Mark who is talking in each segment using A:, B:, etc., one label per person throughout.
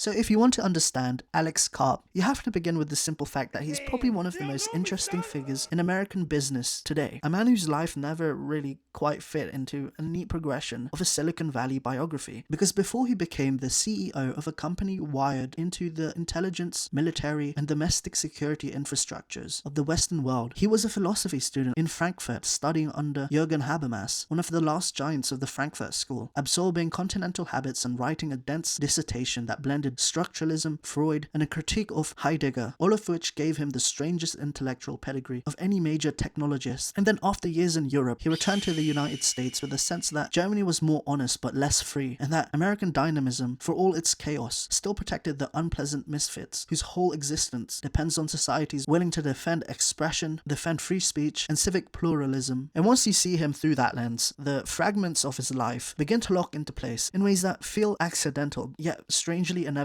A: So if you want to understand Alex Karp, you have to begin with the simple fact that he's probably one of the most interesting figures in American business today. A man whose life never really quite fit into a neat progression of a Silicon Valley biography. Because before he became the CEO of a company wired into the intelligence, military, and domestic security infrastructures of the Western world, he was a philosophy student in Frankfurt studying under Jürgen Habermas, one of the last giants of the Frankfurt School, absorbing continental habits and writing a dense dissertation that blended structuralism, Freud, and a critique of Heidegger, all of which gave him the strangest intellectual pedigree of any major technologist. And then after years in Europe, he returned to the United States with a sense that Germany was more honest but less free, and that American dynamism, for all its chaos, still protected the unpleasant misfits whose whole existence depends on societies willing to defend expression, defend free speech, and civic pluralism. And once you see him through that lens, the fragments of his life begin to lock into place in ways that feel accidental, yet strangely inevitable,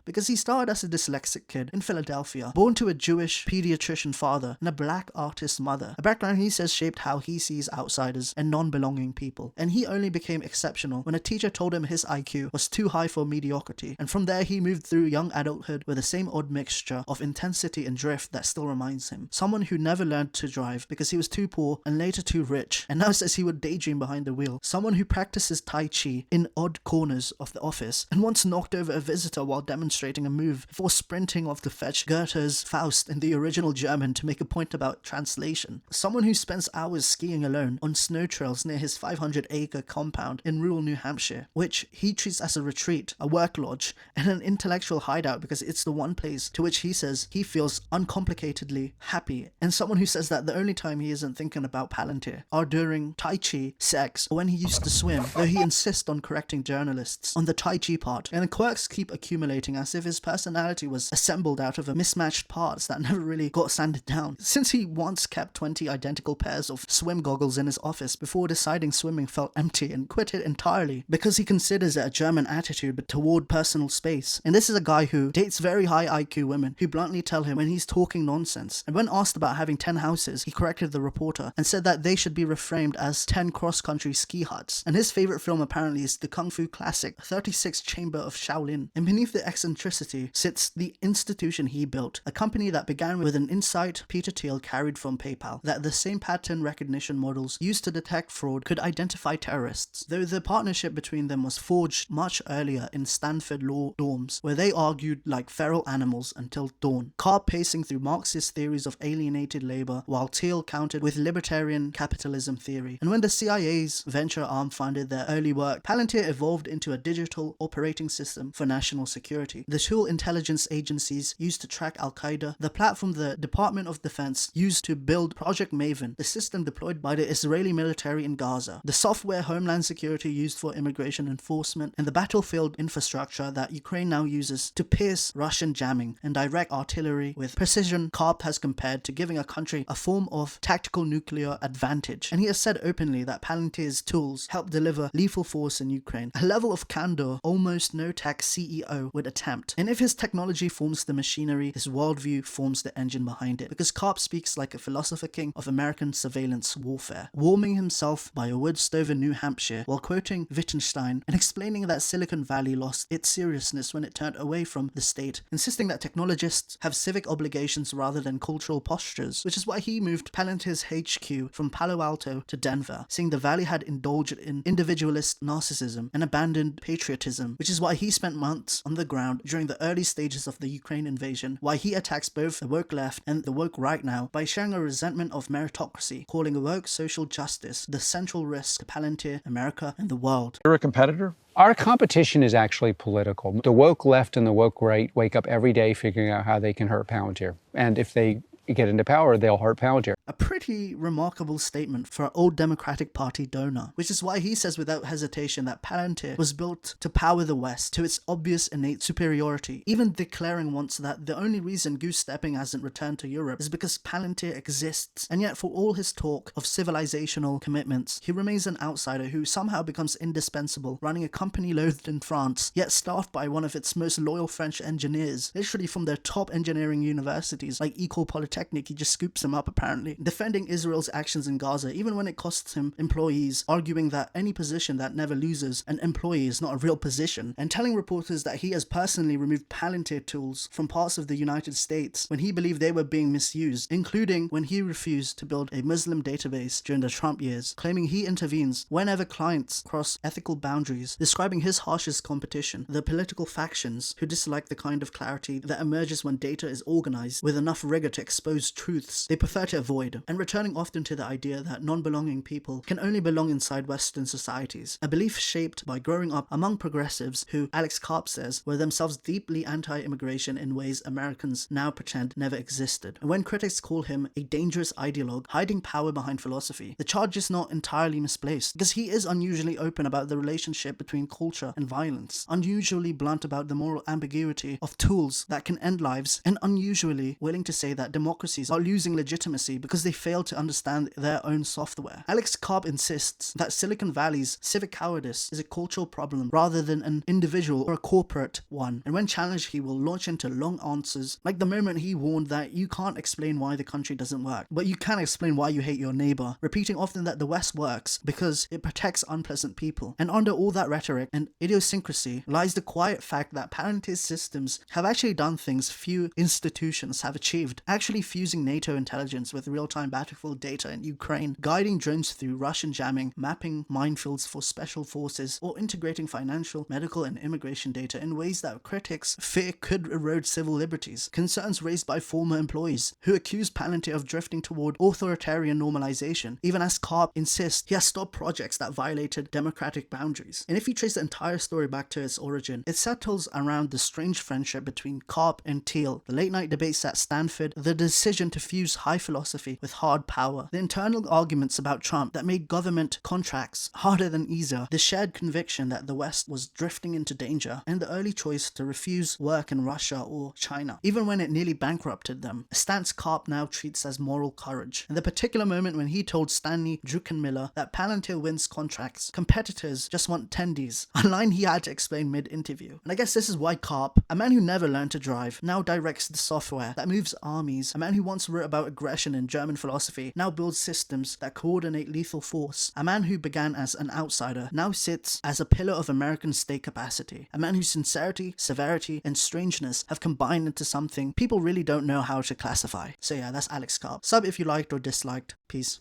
A: because he started as a dyslexic kid in Philadelphia, born to a Jewish pediatrician father and a black artist mother, a background he says shaped how he sees outsiders and non-belonging people. And he only became exceptional when a teacher told him his IQ was too high for mediocrity, and from there he moved through young adulthood with the same odd mixture of intensity and drift that still reminds him. Someone who never learned to drive because he was too poor and later too rich, and now says he would daydream behind the wheel. Someone who practices Tai Chi in odd corners of the office and once knocked over a visitor while demonstrating a move before sprinting off to fetch Goethe's Faust in the original German to make a point about translation. Someone who spends hours skiing alone on snow trails near his 500-acre compound in rural New Hampshire, which he treats as a retreat, a work lodge, and an intellectual hideout because it's the one place to which he says he feels uncomplicatedly happy. And someone who says that the only time he isn't thinking about Palantir are during Tai Chi, sex, or when he used to swim, though he insists on correcting journalists on the Tai Chi part. And the quirks keep accumulating as if his personality was assembled out of mismatched parts that never really got sanded down. Since he once kept 20 identical pairs of swim goggles in his office before deciding swimming felt empty and quit it entirely because he considers it a German attitude but toward personal space. And this is a guy who dates very high IQ women who bluntly tell him when he's talking nonsense. And when asked about having 10 houses, he corrected the reporter and said that they should be reframed as 10 cross-country ski huts. And his favorite film apparently is the kung fu classic 36 Chamber of Shaolin. And beneath the eccentricity sits the institution he built, a company that began with an insight Peter Thiel carried from PayPal, that the same pattern recognition models used to detect fraud could identify terrorists, though the partnership between them was forged much earlier in Stanford law dorms, where they argued like feral animals until dawn. Karp pacing through Marxist theories of alienated labor, while Thiel countered with libertarian capitalism theory. And when the CIA's venture arm funded their early work, Palantir evolved into a digital operating system for national security. The tool intelligence agencies used to track Al-Qaeda, the platform the Department of Defense used to build Project Maven, the system deployed by the Israeli military in Gaza, the software Homeland Security used for immigration enforcement, and the battlefield infrastructure that Ukraine now uses to pierce Russian jamming and direct artillery with precision. Karp has compared to giving a country a form of tactical nuclear advantage, and he has said openly that Palantir's tools help deliver lethal force in Ukraine, a level of candor almost no tech CEO would attempt. And if his technology forms the machinery, his worldview forms the engine behind it, because Karp speaks like a philosopher king of American surveillance warfare, warming himself by a wood stove in New Hampshire while quoting Wittgenstein and explaining that Silicon Valley lost its seriousness when it turned away from the state, insisting that technologists have civic obligations rather than cultural postures, which is why he moved Palantir's HQ from Palo Alto to Denver, saying the Valley had indulged in individualist narcissism and abandoned patriotism, which is why he spent months on the ground during the early stages of the Ukraine invasion, why he attacks both the woke left and the woke right now by sharing a resentment of meritocracy, calling woke social justice the central risk to Palantir, America, and the world.
B: You're a competitor?
C: Our competition is actually political. The woke left and the woke right wake up every day figuring out how they can hurt Palantir. And if they get into power, they'll hurt Palantir.
A: A pretty remarkable statement for an old Democratic Party donor, which is why he says without hesitation that Palantir was built to power the West to its obvious innate superiority, even declaring once that the only reason goose-stepping hasn't returned to Europe is because Palantir exists. And yet for all his talk of civilizational commitments, he remains an outsider who somehow becomes indispensable, running a company loathed in France, yet staffed by one of its most loyal French engineers, literally from their top engineering universities like Ecole Polytechnique. He just scoops them up apparently. publicly defending Israel's actions in Gaza, even when it costs him employees, arguing that any position that never loses an employee is not a real position, and telling reporters that he has personally removed Palantir tools from parts of the United States when he believed they were being misused, including when he refused to build a Muslim database during the Trump years, claiming he intervenes whenever clients cross ethical boundaries, describing his harshest competition, the political factions who dislike the kind of clarity that emerges when data is organized with enough rigor to expose truths they prefer to avoid, and returning often to the idea that non-belonging people can only belong inside Western societies, a belief shaped by growing up among progressives who, Alex Karp says, were themselves deeply anti-immigration in ways Americans now pretend never existed. And when critics call him a dangerous ideologue hiding power behind philosophy, the charge is not entirely misplaced, because he is unusually open about the relationship between culture and violence, unusually blunt about the moral ambiguity of tools that can end lives, and unusually willing to say that democracies are losing legitimacy because they fail to understand their own software. Alex Karp insists that Silicon Valley's civic cowardice is a cultural problem rather than an individual or a corporate one, and when challenged he will launch into long answers, like the moment he warned that you can't explain why the country doesn't work, but you can explain why you hate your neighbor, repeating often that the West works because it protects unpleasant people. And under all that rhetoric and idiosyncrasy lies the quiet fact that Palantir's systems have actually done things few institutions have achieved, actually fusing NATO intelligence with real-time battlefield data in Ukraine, guiding drones through Russian jamming, mapping minefields for special forces, or integrating financial, medical, and immigration data in ways that critics fear could erode civil liberties, concerns raised by former employees who accuse Palantir of drifting toward authoritarian normalization, even as Karp insists he has stopped projects that violated democratic boundaries. And if you trace the entire story back to its origin, it settles around the strange friendship between Karp and Thiel, the late-night debates at Stanford, the decision to fuse high philosophy with hard power, the internal arguments about Trump that made government contracts harder than easier, the shared conviction that the West was drifting into danger, and the early choice to refuse work in Russia or China, even when it nearly bankrupted them, a stance Karp now treats as moral courage. And the particular moment when he told Stanley Druckenmiller that Palantir wins contracts, competitors just want tendies, a line he had to explain mid-interview. And I guess this is why Karp, a man who never learned to drive, now directs the software that moves armies, a man who once wrote about aggression in German philosophy, now builds systems that coordinate lethal force, a man who began as an outsider, now sits as a pillar of American state capacity, a man whose sincerity, severity, and strangeness have combined into something people really don't know how to classify. So yeah, that's Alex Karp. Sub if you liked or disliked. Peace.